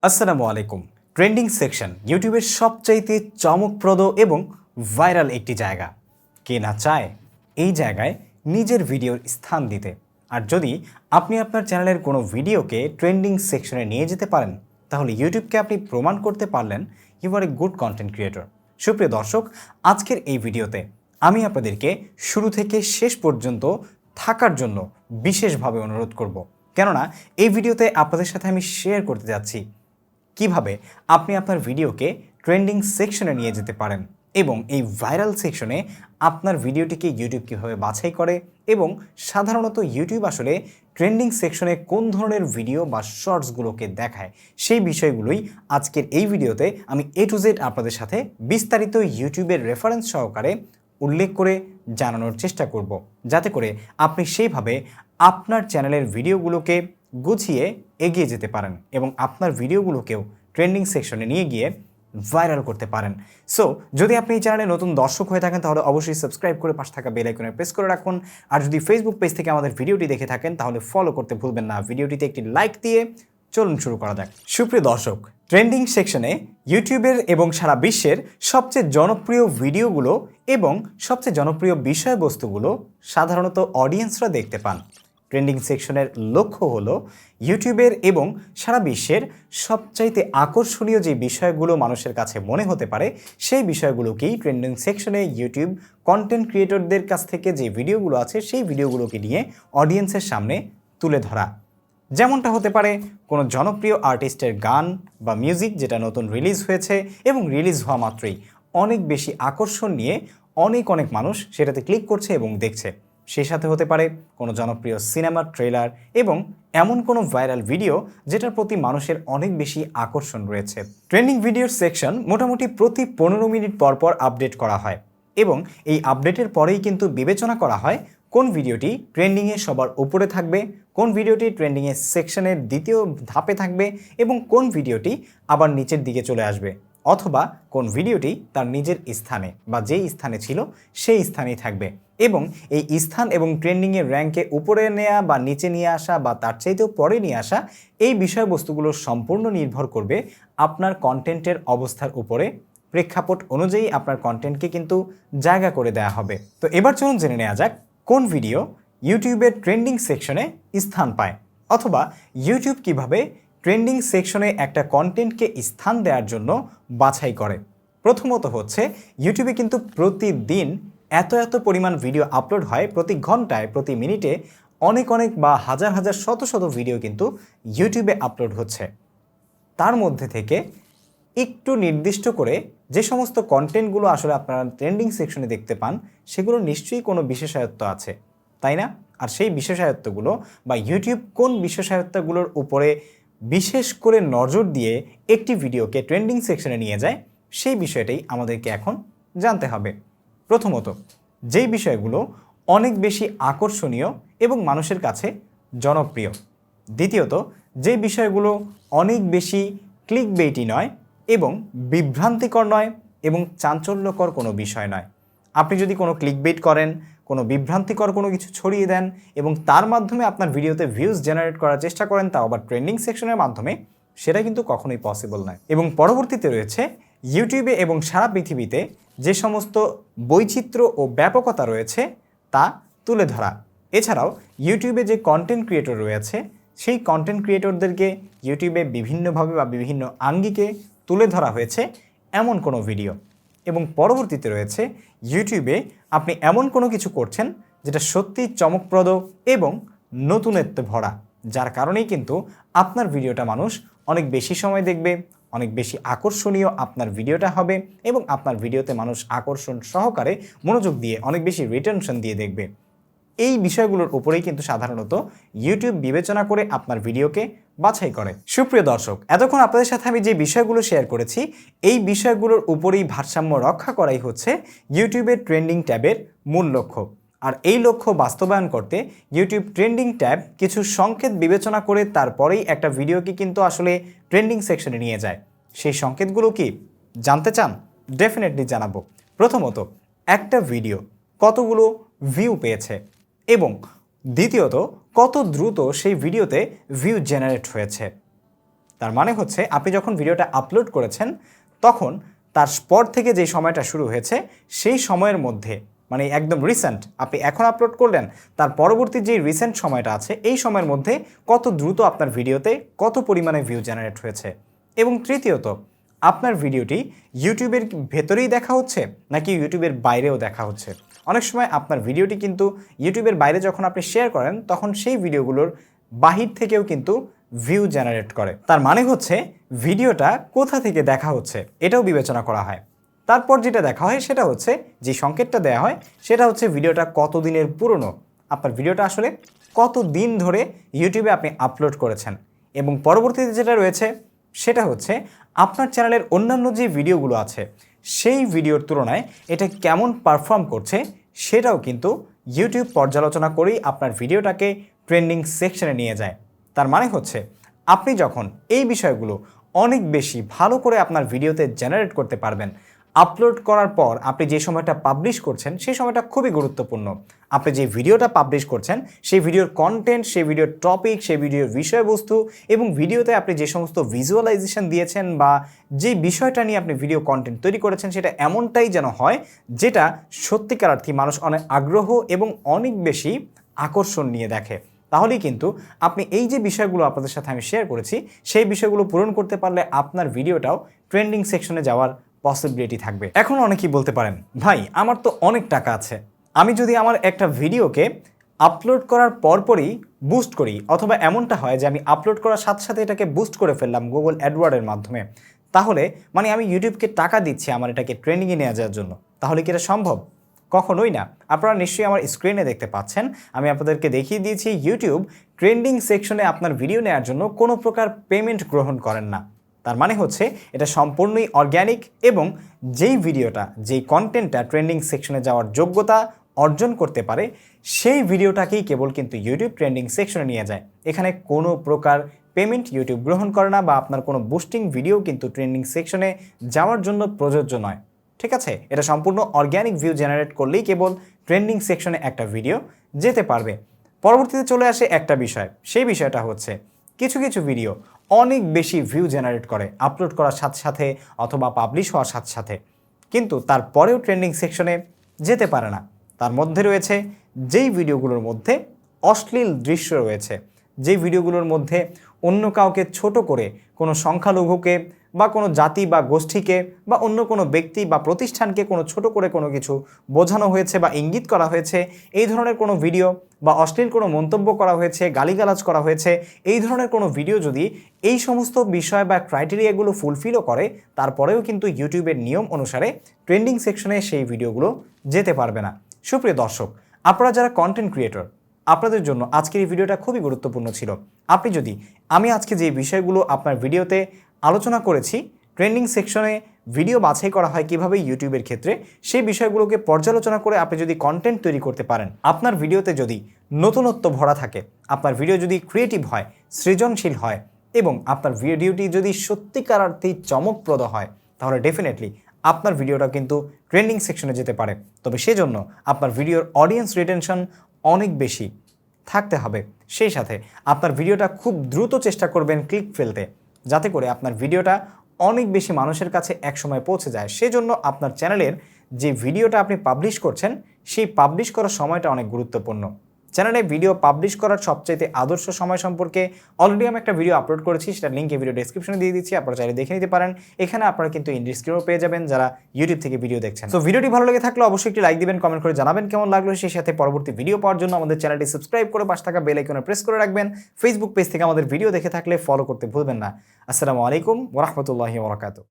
আসসালামু আলাইকুম। Trending section ইউটিউবের সবচাইতে চমকপ্রদ এবং ভাইরাল একটি জায়গা। কে না চায় এই জায়গায় নিজের ভিডিওর স্থান দিতে? আর যদি আপনি আপনার চ্যানেলের কোনো ভিডিওকে ট্রেন্ডিং সেকশনে নিয়ে যেতে পারেন, তাহলে ইউটিউবকে আপনি প্রমাণ করতে পারলেন you are a good content creator. সুপ্রিয় দর্শক, আজকের এই ভিডিওতে আমি আপনাদেরকে শুরু থেকে শেষ পর্যন্ত থাকার জন্য বিশেষভাবে অনুরোধ করব, কেননা এই ভিডিওতে আপনাদের সাথে আমি শেয়ার করতে যাচ্ছি কিভাবে আপনি আপনার ভিডিওকে ট্রেন্ডিং সেকশনে নিয়ে যেতে পারেন এবং এই ভাইরাল সেকশনে আপনার ভিডিওটিকে ইউটিউব কীভাবে বাছাই করে এবং সাধারণত ইউটিউব আসলে ট্রেন্ডিং সেকশনে কোন ধরনের ভিডিও বা শর্টসগুলোকে দেখায়, সেই বিষয়গুলোই আজকের এই ভিডিওতে আমি A to Z আপনাদের সাথে বিস্তারিত ইউটিউবের রেফারেন্স সহকারে উল্লেখ করে জানানোর চেষ্টা করব, যাতে করে আপনি সেইভাবে আপনার চ্যানেলের ভিডিওগুলোকে গুছিয়ে এগিয়ে যেতে পারেন এবং আপনার ভিডিওগুলোকেও ট্রেন্ডিং সেকশনে নিয়ে গিয়ে ভাইরাল করতে পারেন। সো যদি আপনি এই চ্যানেলে নতুন দর্শক হয়ে থাকেন, তাহলে অবশ্যই সাবস্ক্রাইব করে পাশে থাকা বেল আইকনে প্রেস করে রাখুন। আর যদি ফেসবুক পেজ থেকে আমাদের ভিডিওটি দেখে থাকেন, তাহলে ফলো করতে ভুলবেন না। ভিডিওটিতে একটি লাইক দিয়ে চলুন শুরু করা যাক। সুপ্রিয় দর্শক, ট্রেন্ডিং সেকশনে ইউটিউবের এবং সারা বিশ্বের সবচেয়ে জনপ্রিয় ভিডিওগুলো এবং সবচেয়ে জনপ্রিয় বিষয়বস্তুগুলো সাধারণত অডিয়েন্সরা দেখতে পান। ট্রেন্ডিং সেকশনের লক্ষ্য হলো ইউটিউবের এবং সারা বিশ্বের সবচাইতে আকর্ষণীয় যে বিষয়গুলো মানুষের কাছে মনে হতে পারে, সেই বিষয়গুলোকেই ট্রেন্ডিং সেকশনে ইউটিউব কন্টেন্ট ক্রিয়েটরদের কাছ থেকে যে ভিডিওগুলো আছে সেই ভিডিওগুলোকে নিয়ে অডিয়েন্সের সামনে তুলে ধরা। যেমনটা হতে পারে কোনো জনপ্রিয় আর্টিস্টের গান বা মিউজিক যেটা নতুন রিলিজ হয়েছে এবং রিলিজ হওয়া মাত্রই অনেক বেশি আকর্ষণ নিয়ে অনেক মানুষ সেটাতে ক্লিক করছে এবং দেখছে। সেই সাথে হতে পারে কোনো জনপ্রিয় সিনেমার ট্রেলার এবং এমন কোনো ভাইরাল ভিডিও যেটার প্রতি মানুষের অনেক বেশি আকর্ষণ রয়েছে। ট্রেন্ডিং ভিডিওর সেকশন মোটামুটি প্রতি 15 মিনিট পর আপডেট করা হয় এবং এই আপডেটের পরেই কিন্তু বিবেচনা করা হয় কোন ভিডিওটি ট্রেন্ডিংয়ে সবার উপরে থাকবে, কোন ভিডিওটি ট্রেন্ডিংয়ের সেকশনের দ্বিতীয় ধাপে থাকবে এবং কোন ভিডিওটি আবার নিচের দিকে চলে আসবে, অথবা কোন ভিডিওটি তার নিজের স্থানে বা যেই স্থানে ছিল সেই স্থানেই থাকবে। এবং এই স্থান এবং ট্রেন্ডিংয়ের র্যাঙ্কে উপরে নেওয়া বা নিচে নিয়ে আসা বা তার চাইতেও পরে নিয়ে আসা, এই বিষয়বস্তুগুলো সম্পূর্ণ নির্ভর করবে আপনার কন্টেন্টের অবস্থার উপরে। প্রেক্ষাপট অনুযায়ী আপনার কন্টেন্টকে কিন্তু জায়গা করে দেওয়া হবে। তো এবার চলুন জেনে নেওয়া যাক কোন ভিডিও ইউটিউবের ট্রেন্ডিং সেকশনে স্থান পায়, অথবা ইউটিউব কিভাবে ট্রেন্ডিং সেকশনে একটা কন্টেন্টকে স্থান দেওয়ার জন্য বাছাই করে। প্রথমত হচ্ছে ইউটিউবে কিন্তু প্রতিদিন এত পরিমাণ ভিডিও আপলোড হয়, প্রতি ঘন্টায় প্রতি মিনিটে অনেক বা হাজার শত ভিডিও কিন্তু ইউটিউবে আপলোড হচ্ছে। তার মধ্যে থেকে একটু নির্দিষ্ট করে যে সমস্ত কন্টেন্টগুলো আসলে আপনারা ট্রেন্ডিং সেকশনে দেখতে পান, সেগুলো নিশ্চয়ই কোনো বিশেষায়ত্ত আছে, তাই না? আর সেই বিশেষায়ত্তগুলো বা ইউটিউব কোন বিশেষায়ত্তগুলোর উপরে বিশেষ করে নজর দিয়ে একটি ভিডিওকে ট্রেন্ডিং সেকশনে নিয়ে যায়, সেই বিষয়টাই আমাদেরকে এখন জানতে হবে। প্রথমত, যেই বিষয়গুলো অনেক বেশি আকর্ষণীয় এবং মানুষের কাছে জনপ্রিয়। দ্বিতীয়ত, যেই বিষয়গুলো অনেক বেশি ক্লিকবেইটি নয় এবং বিভ্রান্তিকর নয় এবং চাঞ্চল্যকর কোনো বিষয় নয়। আপনি যদি কোনো ক্লিকবেইট করেন, কোনো বিভ্রান্তিকর কোনো কিছু ছড়িয়ে দেন এবং তার মাধ্যমে আপনার ভিডিওতে ভিউজ জেনারেট করার চেষ্টা করেন, তাও আবার ট্রেন্ডিং সেকশনের মাধ্যমে, সেটা কিন্তু কখনোই পসিবল নয়। এবং পরবর্তীতে রয়েছে ইউটিউবে এবং সারা পৃথিবীতে যে সমস্ত বৈচিত্র্য ও ব্যাপকতা রয়েছে তা তুলে ধরা। এছাড়াও ইউটিউবে যে কন্টেন্ট ক্রিয়েটর রয়েছে, সেই কন্টেন্ট ক্রিয়েটরদেরকে ইউটিউবে বিভিন্নভাবে বা বিভিন্ন আঙ্গিকে তুলে ধরা হয়েছে এমন কোনো ভিডিও। এবং পরবর্তীতে রয়েছে ইউটিউবে আপনি এমন কোনো কিছু করছেন যেটা সত্যিই চমকপ্রদ এবং নতুনত্বে ভরা, যার কারণেই কিন্তু আপনার ভিডিওটা মানুষ অনেক বেশি সময় দেখবে, অনেক বেশি আকর্ষণীয় আপনার ভিডিওটা হবে এবং আপনার ভিডিওতে মানুষ আকর্ষণ সহকারে মনোযোগ দিয়ে অনেক বেশি রিটেনশন দিয়ে দেখবে। এই বিষয়গুলোর উপরেই কিন্তু সাধারণত ইউটিউব বিবেচনা করে আপনার ভিডিওকে বাছাই করে। সুপ্রিয় দর্শক, এতক্ষণ আপনাদের সাথে আমি যে বিষয়গুলো শেয়ার করেছি, এই বিষয়গুলোর উপরেই ভারসাম্য রক্ষা করাই হচ্ছে ইউটিউবের ট্রেন্ডিং ট্যাবের মূল লক্ষ্য। আর এই লক্ষ্য বাস্তবায়ন করতে ইউটিউব ট্রেন্ডিং ট্যাব কিছু সংকেত বিবেচনা করে তারপরেই একটা ভিডিওকে কিন্তু আসলে ট্রেন্ডিং সেকশনে নিয়ে যায়। সেই সংকেতগুলো কি জানতে চান? ডেফিনেটলি জানাবো। প্রথমত, একটা ভিডিও কতগুলো ভিউ পেয়েছে এবং দ্বিতীয়ত কত দ্রুত সেই ভিডিওতে ভিউ জেনারেট হয়েছে। তার মানে হচ্ছে আপনি যখন ভিডিওটা আপলোড করেছেন তখন তার পর থেকে যে সময়টা শুরু হয়েছে সেই সময়ের মধ্যে মানে একদম রিসেন্ট আপনি এখন আপলোড করলেন তার পরবর্তী যে রিসেন্ট সময়টা আছে এই সময়ের মধ্যে কত দ্রুত আপনার ভিডিওতে কত পরিমাণে ভিউ জেনারেট হয়েছে। এবং তৃতীয়ত আপনার ভিডিওটি ইউটিউবের ভেতরেই দেখা হচ্ছে নাকি ইউটিউবের বাইরেও দেখা হচ্ছে। অনেক সময় আপনার ভিডিওটি কিন্তু ইউটিউবের বাইরে যখন আপনি শেয়ার করেন তখন সেই ভিডিওগুলোর বাহির থেকেও কিন্তু ভিউ জেনারেট করে। তার মানে হচ্ছে ভিডিওটা কোথা থেকে দেখা হচ্ছে এটাও বিবেচনা করা হয়। তারপর যেটা দেখা হয় সেটা হচ্ছে যে সংকেতটা দেওয়া হয় সেটা হচ্ছে ভিডিওটা কত দিনের পুরনো, আপনার ভিডিওটা আসলে কত দিন ধরে ইউটিউবে আপনি আপলোড করেছেন। এবং পরবর্তীতে যেটা রয়েছে সেটা হচ্ছে আপনার চ্যানেলের অন্যান্য যে ভিডিওগুলো আছে সেই ভিডিওর তুলনায় এটা কেমন পারফর্ম করছে সেটাও কিন্তু ইউটিউব পর্যালোচনা করেই আপনার ভিডিওটাকে ট্রেন্ডিং সেকশনে নিয়ে যায়। তার মানে হচ্ছে আপনি যখন এই বিষয়গুলো অনেক বেশি ভালো করে আপনার ভিডিওতে জেনারেট করতে পারবেন, আপলোড করার পর আপনি যে সময়টা পাবলিশ করছেন সেই সময়টা খুবই গুরুত্বপূর্ণ। আপনি যে ভিডিওটা পাবলিশ করছেন সেই ভিডিওর কন্টেন্ট, সেই ভিডিওর টপিক, সেই ভিডিওর বিষয়বস্তু এবং ভিডিওতে আপনি যে সমস্ত ভিজুয়ালাইজেশন দিয়েছেন বা যে বিষয়টা নিয়ে আপনি ভিডিও কন্টেন্ট তৈরি করেছেন সেটা এমনটাই যেন হয় যেটা সত্যিকার অর্থে মানুষ অনেক আগ্রহ এবং অনেক বেশি আকর্ষণ নিয়ে দেখে। তাহলেই কিন্তু আপনি এই যে বিষয়গুলো আপনাদের সাথে আমি শেয়ার করেছি সেই বিষয়গুলো পূরণ করতে পারলে আপনার ভিডিওটাও ট্রেন্ডিং সেকশনে যাওয়ার পসিবিলিটি থাকবে। এখন অনেকেই বলতে পারেন, ভাই আমার তো অনেক টাকা আছে, আমি যদি আমার একটা ভিডিওকে আপলোড করার পরপরই বুস্ট করি অথবা এমনটা হয় যে আমি আপলোড করার সাথে সাথে এটাকে বুস্ট করে ফেললাম গুগল অ্যাডওয়ার্ডের মাধ্যমে, তাহলে মানে আমি ইউটিউবকে টাকা দিচ্ছি আমার এটাকে ট্রেন্ডিংয়ে নিয়ে যাওয়ার জন্য, তাহলে কি এটা সম্ভব? কখনোই না। আপনারা নিশ্চয়ই আমার স্ক্রিনে দেখতে পাচ্ছেন আমি আপনাদেরকে দেখিয়ে দিয়েছি ইউটিউব ট্রেন্ডিং সেকশনে আপনার ভিডিও নেওয়ার জন্য কোনো প্রকার পেমেন্ট গ্রহণ করেন না। তার মানে হচ্ছে এটা সম্পূর্ণই অর্গ্যানিক এবং যেই ভিডিওটা যেই কন্টেন্টটা ট্রেন্ডিং সেকশনে যাওয়ার যোগ্যতা অর্জন করতে পারে সেই ভিডিওটাকেই কেবল কিন্তু ইউটিউব ট্রেন্ডিং সেকশনে নিয়ে যায়। এখানে কোনো প্রকার পেমেন্ট ইউটিউব গ্রহণ করে না বা আপনার কোনো বুস্টিং ভিডিও কিন্তু ট্রেন্ডিং সেকশনে যাওয়ার জন্য প্রযোজ্য নয়। ঠিক আছে, এটা সম্পূর্ণ অর্গ্যানিক ভিউ জেনারেট করলেই কেবল ট্রেন্ডিং সেকশনে একটা ভিডিও যেতে পারবে। পরবর্তীতে চলে আসে একটা বিষয়, সেই বিষয়টা হচ্ছে কিছু কিছু ভিডিও অনেক বেশি ভিউ জেনারেট করে আপলোড করার সাথে সাথে অথবা পাবলিশ হওয়ার সাথে সাথে, কিন্তু তারপরেও ট্রেন্ডিং সেকশনে যেতে পারে না। তার মধ্যে রয়েছে যেই ভিডিওগুলোর মধ্যে অশ্লীল দৃশ্য রয়েছে, যেই ভিডিওগুলোর মধ্যে অন্য কাউকে ছোট করে কোনো সংখ্যালঘুকে বা কোনো জাতি বা গোষ্ঠীকে বা অন্য কোনো ব্যক্তি বা প্রতিষ্ঠানকে কোনো ছোট করে কোনো কিছু বোঝানো হয়েছে বা ইঙ্গিত করা হয়েছে, এই ধরনের কোনো ভিডিও বা অশ্লীল কোনো মন্তব্য করা হয়েছে, গালিগালাজ করা হয়েছে, এই ধরনের কোনো ভিডিও যদি এই সমস্ত বিষয় বা ক্রাইটেরিয়াগুলো ফুলফিলও করে তারপরেও কিন্তু ইউটিউবের নিয়ম অনুসারে ট্রেন্ডিং সেকশনে সেই ভিডিওগুলো যেতে পারবে না। সুপ্রিয় দর্শক, আপনারা যারা কন্টেন্ট ক্রিয়েটর আপনাদের জন্য আজকের এই ভিডিওটা খুবই গুরুত্বপূর্ণ ছিল। আপনি যদি আমি আজকে যে বিষয়গুলো আপনার ভিডিওতে আলোচনা করেছি ট্রেন্ডিং সেকশনে ভিডিও বাছাই করা হয় কিভাবে ইউটিউবের ক্ষেত্রে, সেই বিষয়গুলোকে পর্যালোচনা করে আপনি যদি কন্টেন্ট তৈরি করতে পারেন, আপনার ভিডিওতে যদি নতুনত্ব ভরা থাকে, আপনার ভিডিও যদি ক্রিয়েটিভ হয়, সৃজনশীল হয় এবং আপনার ভিডিওটি যদি সত্যিকার অর্থেই চমকপ্রদ হয়, তাহলে ডেফিনেটলি আপনার ভিডিওটা কিন্তু ট্রেন্ডিং সেকশনে যেতে পারে। তবে সেজন্য আপনার ভিডিওর অডিয়েন্স রিটেনশন অনেক বেশি থাকতে হবে। সেই সাথে আপনার ভিডিওটা খুব দ্রুত চেষ্টা করবেন ক্লিক ফেলতে, যাতে করে আপনার ভিডিওটা অনেক বেশি মানুষের কাছে একসময় পৌঁছে যায়। সেজন্য আপনার চ্যানেলের যে ভিডিওটা আপনি পাবলিশ করছেন সেই পাবলিশ করার সময়টা অনেক গুরুত্বপূর্ণ। চ্যানেলে ভিডিও পাবলিশ করার সবচাইতে আদর্শ সময় সম্পর্কে অলরেডি আমি একটা ভিডিও আপলোড করেছি, সেটা লিঙ্ক এই ভিডিও ডেসক্রিপশনে দিয়ে দিচ্ছি, আপনারা চাইলে দেখে নিতে পারেন। এখানে আপনারা কিন্তু ইন স্ক্রিনও পেয়ে যাবেন যারা ইউটিউব থেকে ভিডিও দেখছেন। তো ভিডিওটি ভালো লেগে থাকলে অবশ্যই একটি লাইক দিবেন, কমেন্ট করে জানাবেন কেমন লাগলো। সেই সাথে পরবর্তী ভিডিও পাওয়ার জন্য আমাদের চ্যানেলটি সাবস্ক্রাইব করে পাশে থাকা বেল আইকনে প্রেস করে রাখবেন। ফেসবুক পেজ থেকে আমাদের ভিডিও দেখে থাকলে ফলো করতে ভুলবেন না। আসসালামু আলাইকুম ওয়া রাহমাতুল্লাহি ওয়া বারাকাতুহু।